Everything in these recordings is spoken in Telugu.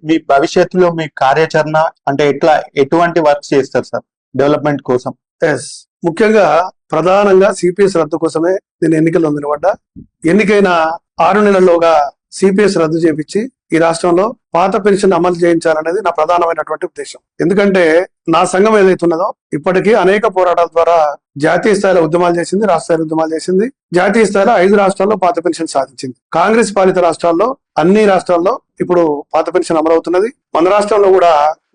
మీ భవిష్యత్తులో మీ కార్యాచరణ అంటే ఎటువంటి వర్క్ చేస్తారు సార్ డెవలప్మెంట్ కోసం? ఎస్, ముఖ్యంగా ప్రధానంగా సిపిఎస్ రద్దు కోసమే నేను ఎన్నికల్లో నిలబడ్డా. ఎన్నికైన 6 నెలల్లోగా సిపిఎస్ రద్దు చేపించి ఈ రాష్ట్రంలో పాత పెన్షన్ అమలు చేయించాలనేది నా ప్రధానమైనటువంటి ఉద్దేశం. ఎందుకంటే నా సంఘం ఏదైతున్నదో ఇప్పటికీ అనేక పోరాటాల ద్వారా జాతీయ స్థాయిలో ఉద్యమాలు చేసింది, రాష్ట్ర స్థాయిలో ఉద్యమాలు చేసింది. జాతీయ స్థాయిలో 5 రాష్ట్రాల్లో పాత పెన్షన్ సాధించింది. కాంగ్రెస్ పాలిత రాష్ట్రాల్లో అన్ని రాష్ట్రాల్లో ఇప్పుడు పాత పెన్షన్ అమలవుతున్నది. మన రాష్ట్రంలో కూడా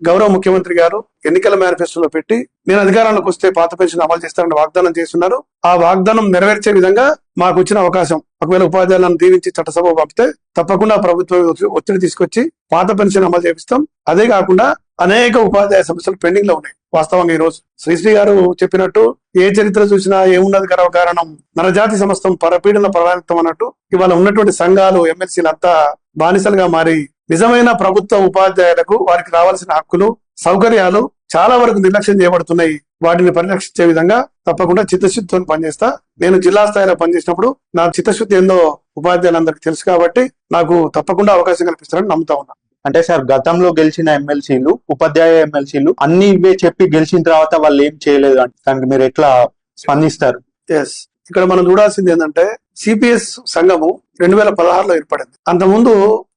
గౌరవ ముఖ్యమంత్రి గారు ఎన్నికల మేనిఫెస్టోలో పెట్టి నేను అధికారంలోకి వస్తే పాత పెన్షన్ అమలు చేస్తారని వాగ్దానం చేస్తున్నారు. ఆ వాగ్దానం నెరవేర్చే విధంగా మాకు వచ్చిన అవకాశం, ఒకవేళ ఉపాధ్యాయులను దీవించి చట్టసభ పంపితే తప్పకుండా ప్రభుత్వం ఒత్తిడి తీసుకొచ్చి పాత పెన్షన్ అమలు చేపిస్తాం. అదే కాకుండా అనేక ఉపాధ్యాయ సమస్యలు పెండింగ్ లో ఉన్నాయి. వాస్తవంగా ఈ రోజు శ్రీశ్రీ గారు చెప్పినట్టు ఏ చరిత్ర చూసినా ఏమున్నది కారణం నరజాతి సమస్తం పరపీడన ప్రధానిత్వం అన్నట్టు ఇవాళ ఉన్నటువంటి సంఘాలు ఎమ్మెల్సీలు అంతా బానిసలుగా మారి నిజమైన ప్రభుత్వ ఉపాధ్యాయులకు వారికి రావాల్సిన హక్కులు సౌకర్యాలు చాలా వరకు నిర్లక్ష్యం చేయబడుతున్నాయి. వాటిని పరిరక్షించే విధంగా తప్పకుండా చిత్తశుద్ధితో పనిచేస్తా. నేను జిల్లా స్థాయిలో పనిచేసినప్పుడు నా చిత్తశుద్ధి ఏందో ఉపాధ్యాయులందరికీ తెలుసు కాబట్టి నాకు తప్పకుండా అవకాశం కల్పిస్తారని నమ్ముతా ఉన్నా. అంటే సార్ గతంలో గెలిచిన ఎమ్మెల్సీలు, ఉపాధ్యాయ ఎమ్మెల్సీలు అన్ని ఇవే చెప్పి గెలిచిన తర్వాత వాళ్ళు ఏం చేయలేదు అంటే దానికి మీరు ఎట్లా స్పందిస్తారు? ఎస్, ఇక్కడ మనం చూడాల్సింది ఏంటంటే సిపిఎస్ సంఘము 2016లో ఏర్పడింది. అంతకుముందు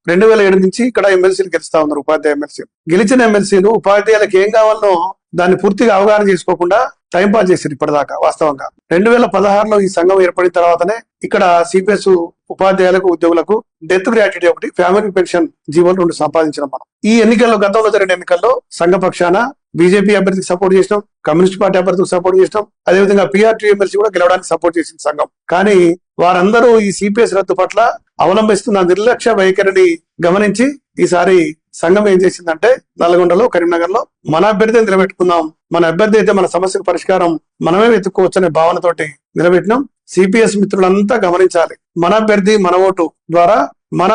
2007 నుంచి ఇక్కడ ఎమ్మెల్సీలు గెలుస్తా ఉన్నారు. ఉపాధ్యాయ ఎమ్మెల్సీలు గెలిచిన ఎమ్మెల్సీలు ఉపాధ్యాయులకు ఏం కావాలో దాన్ని పూర్తిగా అవగాహన చేసుకోకుండా టైంపాస్ చేశారు ఇప్పటిదాకా. వాస్తవంగా 2016లో ఈ సంఘం ఏర్పడిన తర్వాతనే ఇక్కడ సిపిఎస్ ఉపాధ్యాయులకు ఉద్యోగులకు డెత్ గ్రాట్యుటీ ఒకటి, ఫ్యామిలీ పెన్షన్ జీవోలు 2 సంపాదించిన మనం. ఈ ఎన్నికల్లో గతంలో జరిగిన ఎన్నికల్లో సంఘ పక్షాన బీజేపీ అభ్యర్థికి సపోర్ట్ చేసినాం, కమ్యూనిస్ట్ పార్టీ అభ్యర్థికి సపోర్ట్ చేసినాం, అదేవిధంగా పిఆర్టీ ఎమ్మెల్సీ కూడా గెలవడానికి సపోర్ట్ చేసిన సంఘం. కానీ వారందరూ ఈ సిపిఎస్ రద్దు పట్ల అవలంబిస్తున్న నిర్లక్ష్య వైఖరిని గమనించి ఈసారి సంఘం ఏం చేసిందంటే నల్గొండలో, కరీంనగర్ లో మన అభ్యర్థిని నిలబెట్టుకుందాం, మన అభ్యర్థి అయితే మన సమస్యకు పరిష్కారం మనమే వెతుక్కోవచ్చు అనే భావనతోటి నిలబెట్టినాం. సిపిఎస్ మిత్రులంతా గమనించాలి, మన అభ్యర్థి మన ఓటు ద్వారా మన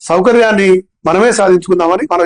సౌకర్యాన్ని మనమే సాధించుకుందామని మనం